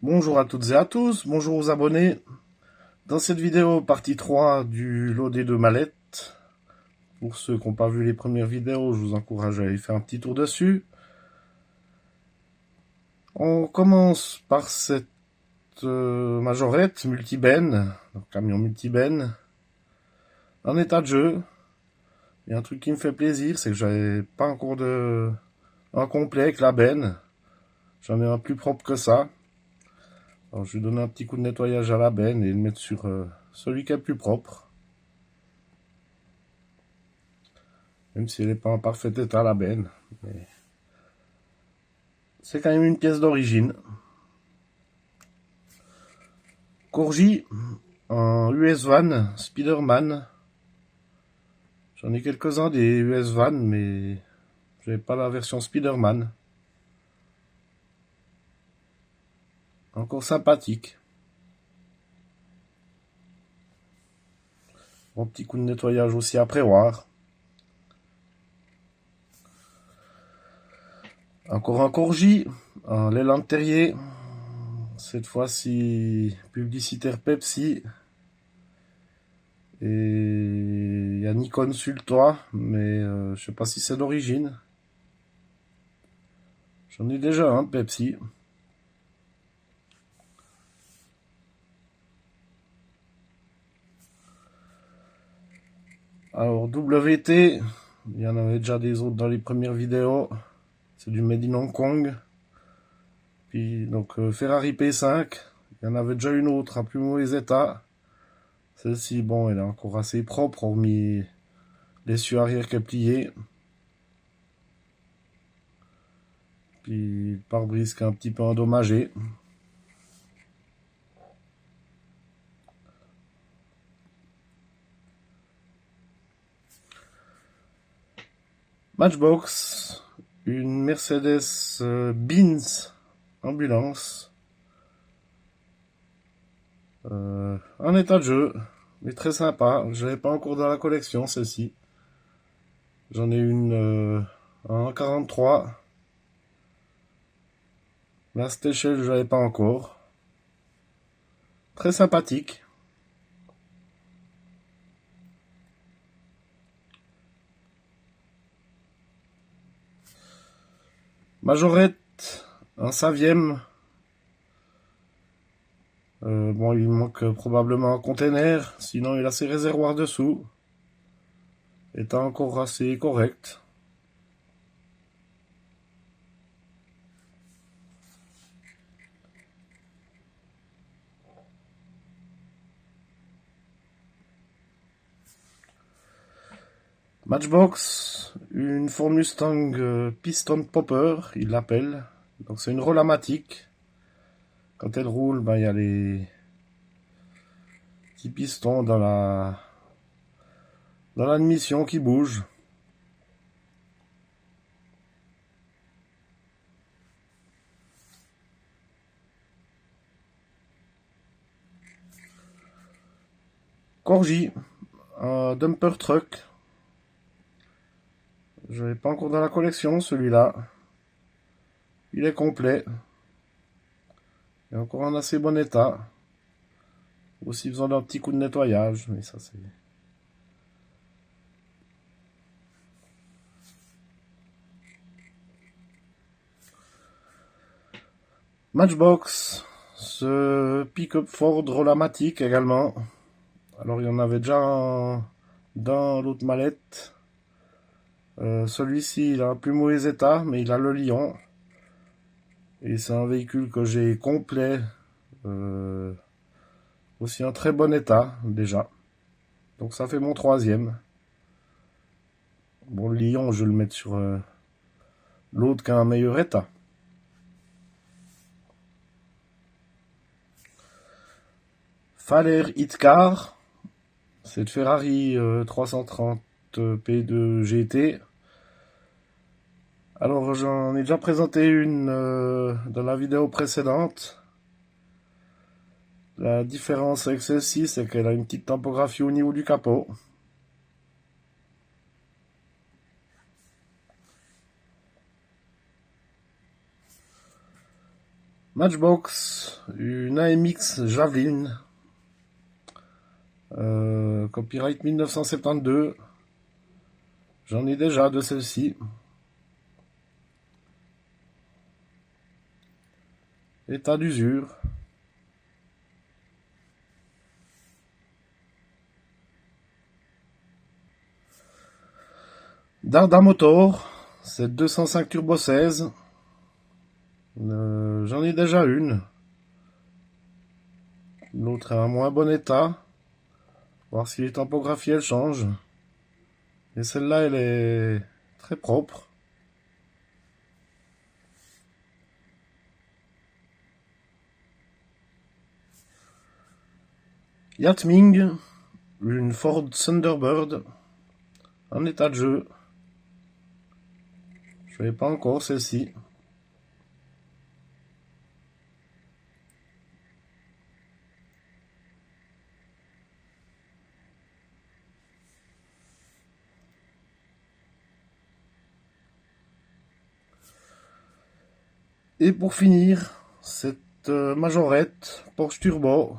Bonjour à toutes et à tous, bonjour aux abonnés. Dans cette vidéo, partie 3 du lot des deux mallettes. Pour ceux qui n'ont pas vu les premières vidéos, je vous encourage à aller faire un petit tour dessus. On commence par cette majorette multi-ben, donc camion multi-ben, en état de jeu. Il y a un truc qui me fait plaisir, c'est que j'avais pas encore un complet avec la benne. J'en ai un plus propre que ça. Alors je vais donner un petit coup de nettoyage à la benne et le mettre sur celui qui est le plus propre. Même si elle n'est pas en parfait état, la benne. Mais c'est quand même une pièce d'origine. Corgi en US Van Spider-Man. J'en ai quelques-uns des US Van, mais j'avais pas la version Spider-Man. Encore sympathique. Bon petit coup de nettoyage aussi à prévoir. Encore un Corgi en l'élan terrier. Cette fois-ci publicitaire Pepsi. Et il y a Nikon sur le toit, mais je sais pas si c'est d'origine. J'en ai déjà un de Pepsi. Alors WT, il y en avait déjà des autres dans les premières vidéos. C'est du Made in Hong Kong. Puis donc Ferrari P5, il y en avait déjà une autre à plus mauvais état. Celle-ci, bon, elle est encore assez propre, hormis l'essieu arrière qui est plié. Puis le pare-brise qui est un petit peu endommagé. Matchbox, une Mercedes Benz ambulance. Un état de jeu, mais très sympa. Je l'avais pas encore dans la collection, celle-ci. J'en ai une en 43. La Stechel, je l'avais pas encore. Très sympathique. Majorette, un Saviem. Bon, il manque probablement un container. Sinon, il a ses réservoirs dessous. Est encore assez correct. Matchbox, une Ford Mustang Piston Popper, il l'appelle. Donc c'est une Rollamatic. Quand elle roule, ben, il y a les petits pistons dans l'admission qui bougent. Corgi, un dumper truck. Je l'ai pas encore dans la collection celui-là. Il est complet. Il est encore en assez bon état. Aussi besoin d'un petit coup de nettoyage, mais ça c'est... Matchbox, ce pick-up Ford Rollamatic également. Alors il y en avait déjà un dans l'autre mallette. Celui-ci il a un plus mauvais état, mais il a le lion. Et c'est un véhicule que j'ai complet. Aussi en très bon état déjà. Donc ça fait mon troisième. Bon, le lion, je vais le mettre sur l'autre qui a un meilleur état. Faller Hitcar, cette Ferrari 330 P2 GT. Alors j'en ai déjà présenté une dans la vidéo précédente. La différence avec celle-ci, c'est qu'elle a une petite typographie au niveau du capot. Matchbox, une AMX Javelin, copyright 1972. J'en ai déjà de celle-ci. État d'usure. Darda Motor, c'est 205 Turbo 16. J'en ai déjà une. L'autre est en moins bon état. Voir si les tampographies elles changent. Et celle-là, elle est très propre. Yatming, une Ford Thunderbird en état de jeu. Je l'ai pas encore celle-ci. Et pour finir, cette Majorette Porsche Turbo.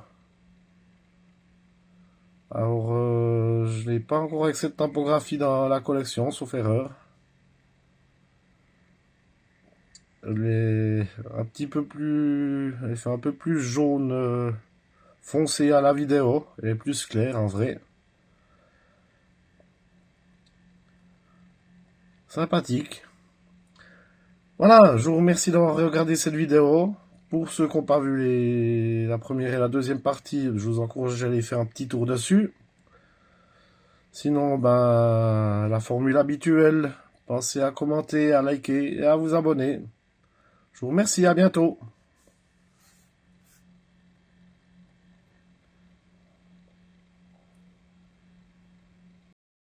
Alors, je n'ai pas encore avec cette typographie dans la collection, sauf erreur. Elle est un petit peu plus, elle fait un peu plus jaune foncé à la vidéo. Elle est plus claire en vrai. Sympathique. Voilà, je vous remercie d'avoir regardé cette vidéo. Pour ceux qui n'ont pas vu la première et la deuxième partie, je vous encourage à aller faire un petit tour dessus. Sinon, ben, la formule habituelle, pensez à commenter, à liker et à vous abonner. Je vous remercie, à bientôt.